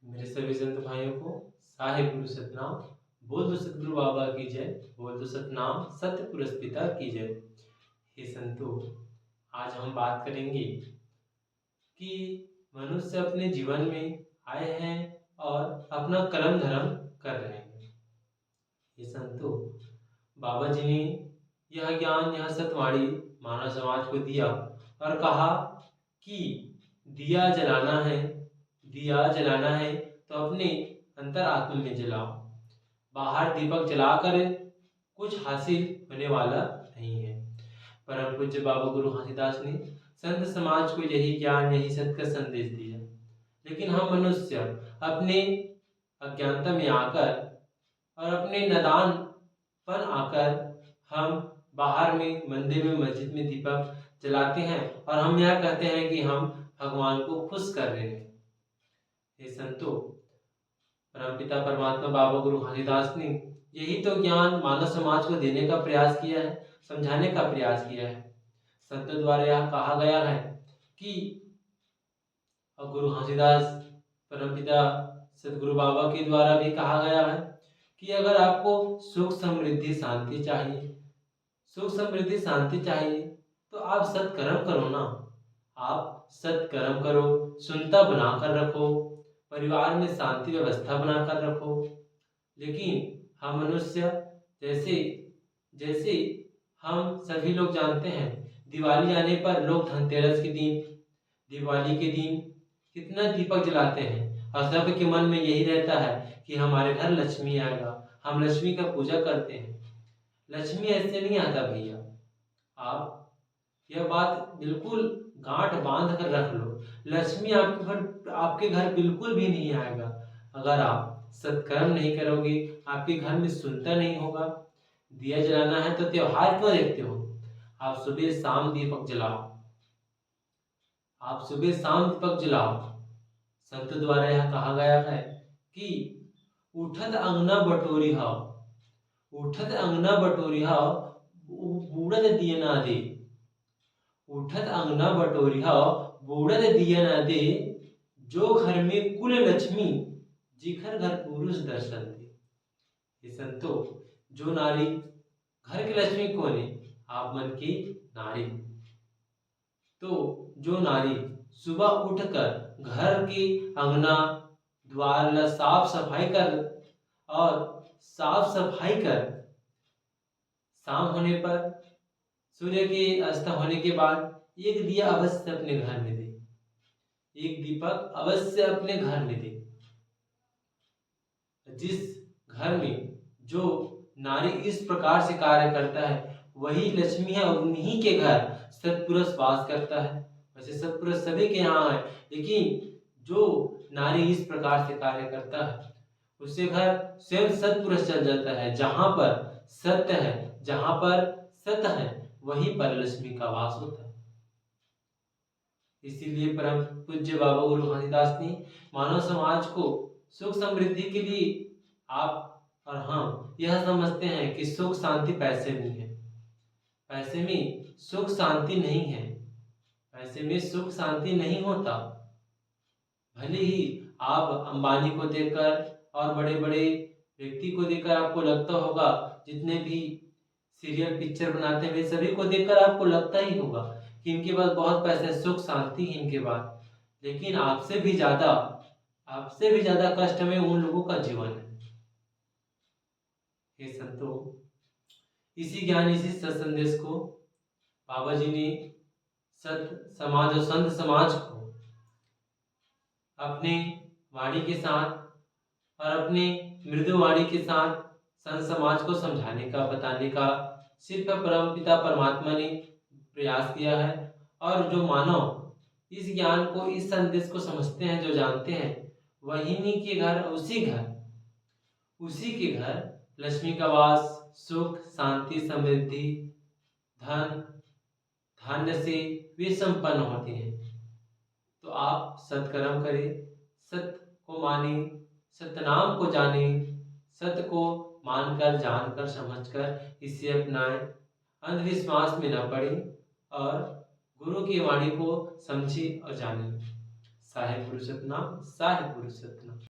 मेरे सभी संत भाइयों को साहिब गुरु सतनाम। बोल दो सतगुरु बाबा की जय। बोल दो सतनाम सत्य पुरुष पिता की जय। हे संतो, आज हम बात करेंगे कि मनुष्य अपने जीवन में आए हैं और अपना कर्म धर्म कर रहे हैं। हे संतो, बाबा जी ने यह ज्ञान, यह सतवाणी मानव समाज को दिया और कहा कि दिया जलाना है, दिया जलाना है तो अपने अंतरात्मा में जलाओ। बाहर दीपक जलाकर कुछ हासिल होने वाला नहीं है। परम पूज्य बाबा गुरु घासीदास ने संत समाज को यही ज्ञान, यही सत्य का संदेश दिया। लेकिन हम मनुष्य अपने अज्ञानता में आकर और अपने नादानपन आकर हम बाहर में, मंदिर में, मस्जिद में दीपक जलाते हैं और हम यह कहते हैं कि हम भगवान को खुश कर रहे हैं। हे संतो, परमपिता परमात्मा बाबा गुरु घासीदास ने यही तो ज्ञान मानव समाज को देने का प्रयास किया है, समझाने का प्रयास किया है। संतों द्वारा यह कहा गया है कि गुरु घासीदास परमपिता सदगुरु बाबा के द्वारा भी कहा गया है कि अगर आपको सुख समृद्धि शांति चाहिए, सुख समृद्धि शांति चाहिए तो आप सत्कर्म करो ना। आप सत्कर्म करो, सुनता बनाकर रखो, परिवार में शांति व्यवस्था बनाकर रखो। लेकिन हम मनुष्य जैसे जैसे हम सभी लोग जानते हैं, दिवाली आने पर लोग धनतेरस के दिन, दिवाली के दिन कितना दीपक जलाते हैं और सबके मन में यही रहता है कि हमारे घर लक्ष्मी आएगा, हम लक्ष्मी का पूजा करते हैं। लक्ष्मी ऐसे नहीं आता भैया। आप यह बात बिल्कुल गांठ बांध कर रख लो, लक्ष्मी आपके घर बिल्कुल भी नहीं आएगा अगर आप सत्कर्म नहीं करोगे, आपके घर में सुनता नहीं होगा। दिया जलाना है तो त्योहार क्यों देखते हो? आप सुबह शाम दीपक जलाओ, आप सुबह शाम दीपक जलाओ। संत द्वारा यह कहा गया है कि उठत अंगना बटोरी हाव, उठत अंगना बटोरी हाव, बूढ़त दिया ना दे। उठत अंगना बटोरी हाव, बूढ़त दिया ना दे। जो घर में कुल लक्ष्मी, जिखर घर पुरुष दर्शन दे। ये संतो, जो नारी, घर की लक्ष्मी कौन है? आप मन की नारी। तो जो नारी सुबह उठकर घर की अंगना द्वार साफ सफाई कर और साफ सफाई कर शाम होने पर, सूर्य के अस्त होने के बाद एक दिया अवश्य अपने घर में दे, एक दीपक अवश्य अपने घर में दे। जिस घर में जो नारी इस प्रकार से कार्य करता है वही लक्ष्मी है और उन्हीं के घर सत्पुरुष वास करता है। वैसे सत्पुरुष सभी के यहाँ है, लेकिन जो नारी इस प्रकार से कार्य करता है उससे घर स्वयं सत्पुरुष चल जाता है। जहां पर सत्य है, जहां पर सत्य है, वहीं पर लक्ष्मी का वास होता है। इसीलिए परम पूज्य बाबा गुरु घासीदास ने मानव समाज को सुख समृद्धि के लिए, आप और हम यह समझते हैं कि सुख शांति पैसे में है। पैसे में सुख शांति नहीं है, पैसे में सुख शांति नहीं होता। भले ही आप अंबानी को देखकर और बड़े बड़े व्यक्ति को देखकर आपको लगता होगा, जितने भी सीरियल पिक्चर बनाते हैं सभी को देखकर आपको लगता ही होगा कि इनके पास बहुत पैसे, सुख शांति है इनके पास। लेकिन आपसे भी ज्यादा कष्ट में उन लोगों का जीवन है। हे संतों, इसी ज्ञान, इसी सत संदेश को बाबा जी ने सत समाज और संत समाज को अपने वाणी के साथ और अपने मृदु वाणी के साथ संत समाज को समझाने का, बताने का सिर्फ परम पिता परमात्मा ने प्रयास किया है। और जो मानव इस ज्ञान को, इस संदेश को समझते हैं, जो जानते हैं, वही के घर, उसी के घर लक्ष्मी का वास, सुख शांति समृद्धि धन धान्य से वे संपन्न होते हैं। तो आप सत्कर्म करें, सत्य को माने, सतनाम को जाने, सत्य को मानकर, जानकर, समझकर इसे अपनाएं, अंधविश्वास में न पड़े और गुरु की वाणी को समझे और जाने। साहिब गुरु सतनाम, साहिब गुरु सतनाम।